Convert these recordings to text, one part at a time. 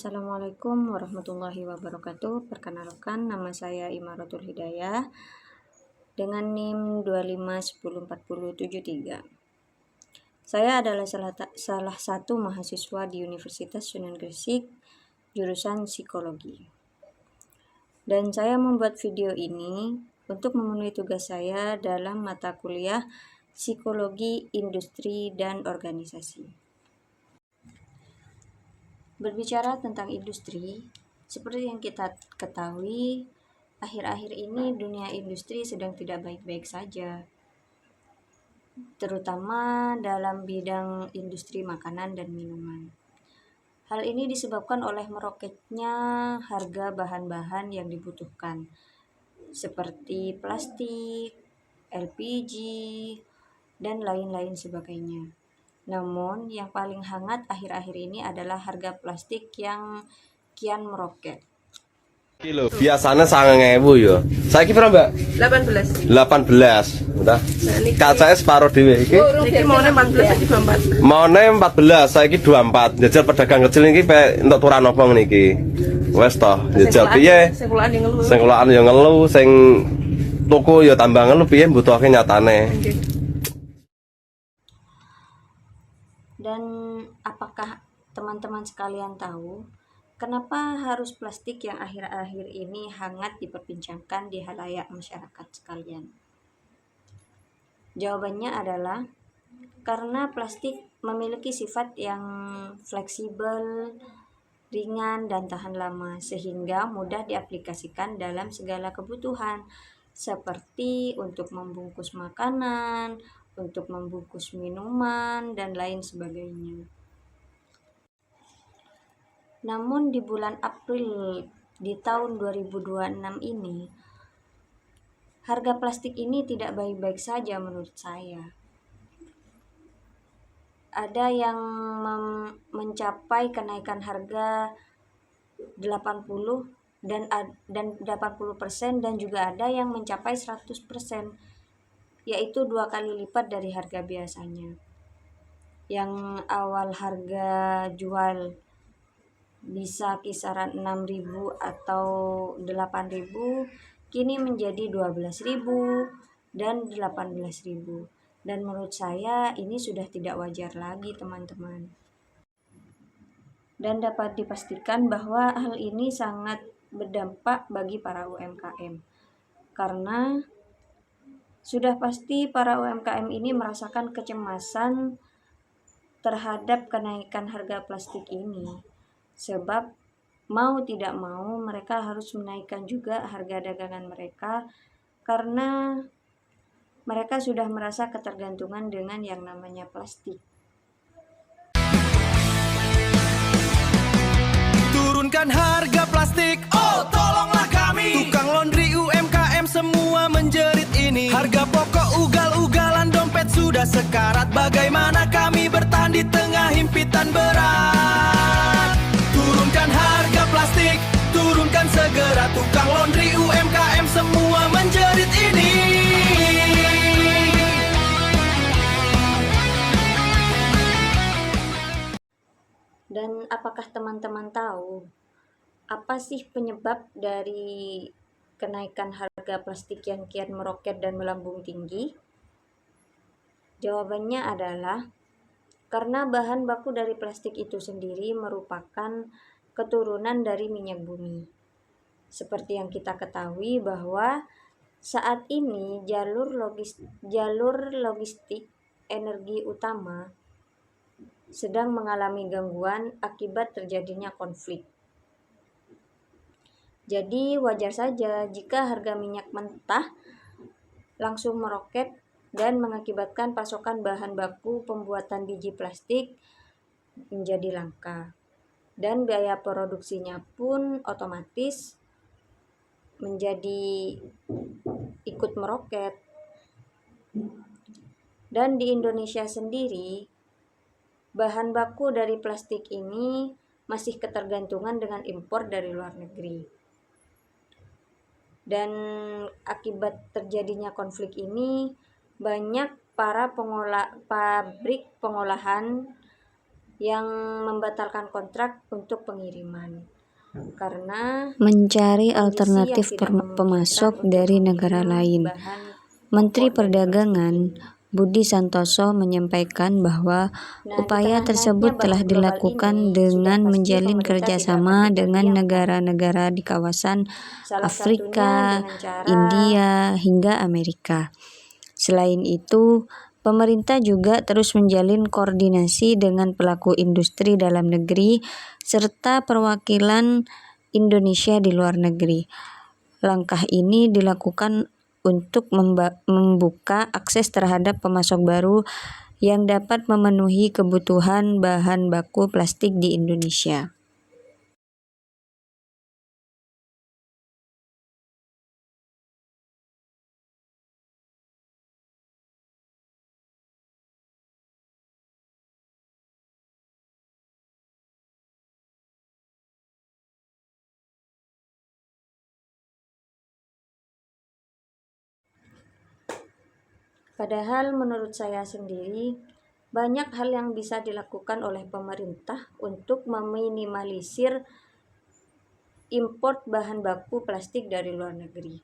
Assalamualaikum warahmatullahi wabarakatuh. Perkenalkan, nama saya Imaratul Hidayah dengan NIM 2510473. Saya adalah salah satu mahasiswa di Universitas Sunan Gresik, jurusan psikologi. Dan saya membuat video ini untuk memenuhi tugas saya dalam mata kuliah Psikologi Industri dan Organisasi. Berbicara tentang industri, seperti yang kita ketahui, akhir-akhir ini dunia industri sedang tidak baik-baik saja, terutama dalam bidang industri makanan dan minuman. Hal ini disebabkan oleh meroketnya harga bahan-bahan yang dibutuhkan, seperti plastik, LPG, dan lain-lain sebagainya. Namun, yang paling hangat akhir-akhir ini adalah harga plastik yang kian meroket. Kilo biasanya 9.000 ya. Saiki pira, Mbak? 18. Udah. Kacake separo dhewe iki. Iki maune 14 iki 24. Maune 14, saiki 24. Jajal pedagang kecil iki pe entuk turan apa ngene iki. Wes toh, jajal piye? Sing kulaan yang ngeluh. Sing kulaan ya ngeluh, sing toko ya tambah ngeluh piye mbutuhake nyatane. Dan apakah teman-teman sekalian tahu kenapa harus plastik yang akhir-akhir ini hangat diperbincangkan di halayak masyarakat sekalian? Jawabannya adalah karena plastik memiliki sifat yang fleksibel, ringan, dan tahan lama, sehingga mudah diaplikasikan dalam segala kebutuhan, seperti untuk membungkus makanan, untuk membungkus minuman, dan lain sebagainya. Namun di bulan April di tahun 2026 ini, harga plastik ini tidak baik-baik saja menurut saya. Ada yang mencapai kenaikan harga 80 dan 80% dan juga ada yang mencapai 100%, yaitu 2 kali lipat dari harga biasanya. Yang awal harga jual bisa kisaran 6.000 atau 8.000, kini menjadi 12.000 dan 18.000. Dan menurut saya ini sudah tidak wajar lagi, teman-teman. Dan dapat dipastikan bahwa hal ini sangat berdampak bagi para UMKM. Karena sudah pasti para UMKM ini merasakan kecemasan terhadap kenaikan harga plastik ini. Sebab mau tidak mau mereka harus menaikkan juga harga dagangan mereka karena mereka sudah merasa ketergantungan dengan yang namanya plastik. Turunkan harga plastik, oh tolonglah kami. Tukang laundry UMKM semua menjerit ini. Harga pokok ugal-ugalan, dompet sudah sekarat. Bagaimana kami bertahan di tengah himpitan berat? Turunkan harga plastik, turunkan segera. Tukang laundry UMKM semua menjerit ini. Dan apakah teman-teman tahu apa sih penyebab dari kenaikan harga plastik yang kian meroket dan melambung tinggi? Jawabannya adalah karena bahan baku dari plastik itu sendiri merupakan keturunan dari minyak bumi. Seperti yang kita ketahui bahwa saat ini jalur logistik energi utama sedang mengalami gangguan akibat terjadinya konflik. Jadi wajar saja jika harga minyak mentah langsung meroket dan mengakibatkan pasokan bahan baku pembuatan biji plastik menjadi langka. Dan biaya produksinya pun otomatis menjadi ikut meroket. Dan di Indonesia sendiri, bahan baku dari plastik ini masih ketergantungan dengan impor dari luar negeri. Dan akibat terjadinya konflik ini, banyak para pabrik pengolahan yang membatalkan kontrak untuk pengiriman karena mencari alternatif pemasok dari negara lain. Menteri Perdagangan Budi Santoso menyampaikan bahwa upaya tersebut telah dilakukan dengan menjalin kerjasama dengan negara-negara di kawasan Afrika, India, hingga Amerika. Selain itu, pemerintah juga terus menjalin koordinasi dengan pelaku industri dalam negeri serta perwakilan Indonesia di luar negeri. Langkah ini dilakukan untuk membuka akses terhadap pemasok baru yang dapat memenuhi kebutuhan bahan baku plastik di Indonesia. Padahal menurut saya sendiri, banyak hal yang bisa dilakukan oleh pemerintah untuk meminimalisir import bahan baku plastik dari luar negeri.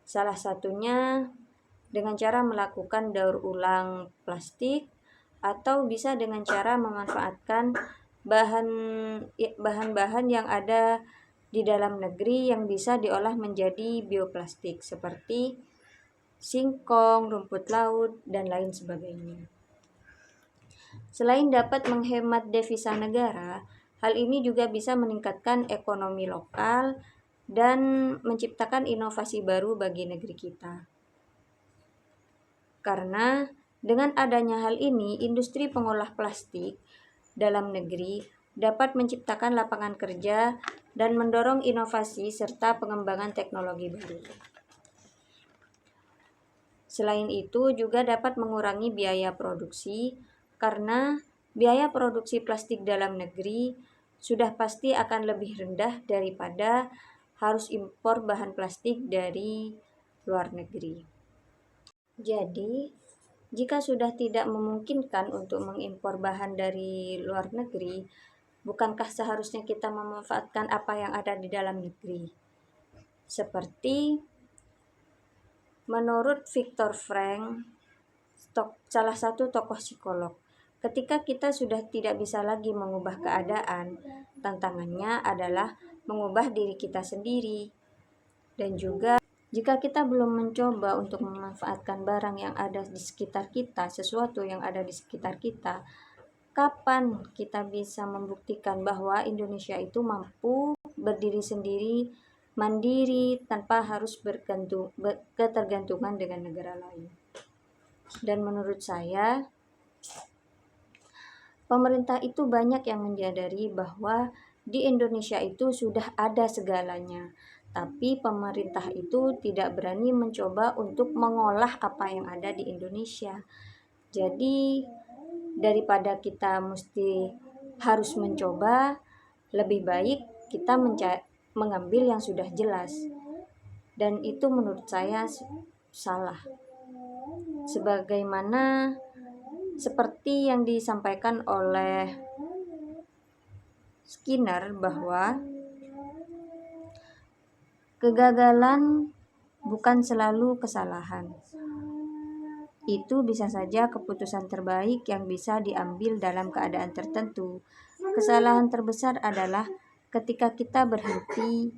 Salah satunya dengan cara melakukan daur ulang plastik atau bisa dengan cara memanfaatkan bahan-bahan yang ada di dalam negeri yang bisa diolah menjadi bioplastik seperti singkong, rumput laut, dan lain sebagainya. Selain dapat menghemat devisa negara, hal ini juga bisa meningkatkan ekonomi lokal dan menciptakan inovasi baru bagi negeri kita. Karena dengan adanya hal ini, industri pengolah plastik dalam negeri dapat menciptakan lapangan kerja dan mendorong inovasi serta pengembangan teknologi baru. Selain itu juga dapat mengurangi biaya produksi karena biaya produksi plastik dalam negeri sudah pasti akan lebih rendah daripada harus impor bahan plastik dari luar negeri. Jadi, jika sudah tidak memungkinkan untuk mengimpor bahan dari luar negeri, bukankah seharusnya kita memanfaatkan apa yang ada di dalam negeri? Seperti menurut Viktor Frankl, salah satu tokoh psikolog, ketika kita sudah tidak bisa lagi mengubah keadaan, tantangannya adalah mengubah diri kita sendiri. Dan juga jika kita belum mencoba untuk memanfaatkan barang yang ada di sekitar kita, sesuatu yang ada di sekitar kita, kapan kita bisa membuktikan bahwa Indonesia itu mampu berdiri sendiri, mandiri, tanpa harus ketergantungan dengan negara lain. Dan menurut saya, pemerintah itu banyak yang menyadari bahwa di Indonesia itu sudah ada segalanya, tapi pemerintah itu tidak berani mencoba untuk mengolah apa yang ada di Indonesia. Jadi daripada kita mesti harus mencoba, lebih baik kita mengambil yang sudah jelas, dan itu menurut saya salah. Sebagaimana seperti yang disampaikan oleh Skinner bahwa kegagalan bukan selalu kesalahan. Itu bisa saja keputusan terbaik yang bisa diambil dalam keadaan tertentu. Kesalahan terbesar adalah ketika kita berhenti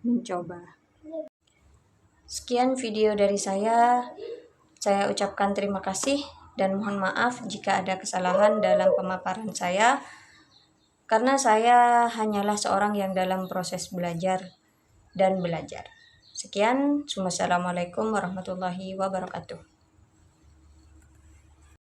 mencoba. Sekian video dari saya ucapkan terima kasih dan mohon maaf jika ada kesalahan dalam pemaparan saya, karena saya hanyalah seorang yang dalam proses belajar dan belajar. Sekian, wassalamualaikum warahmatullahi wabarakatuh.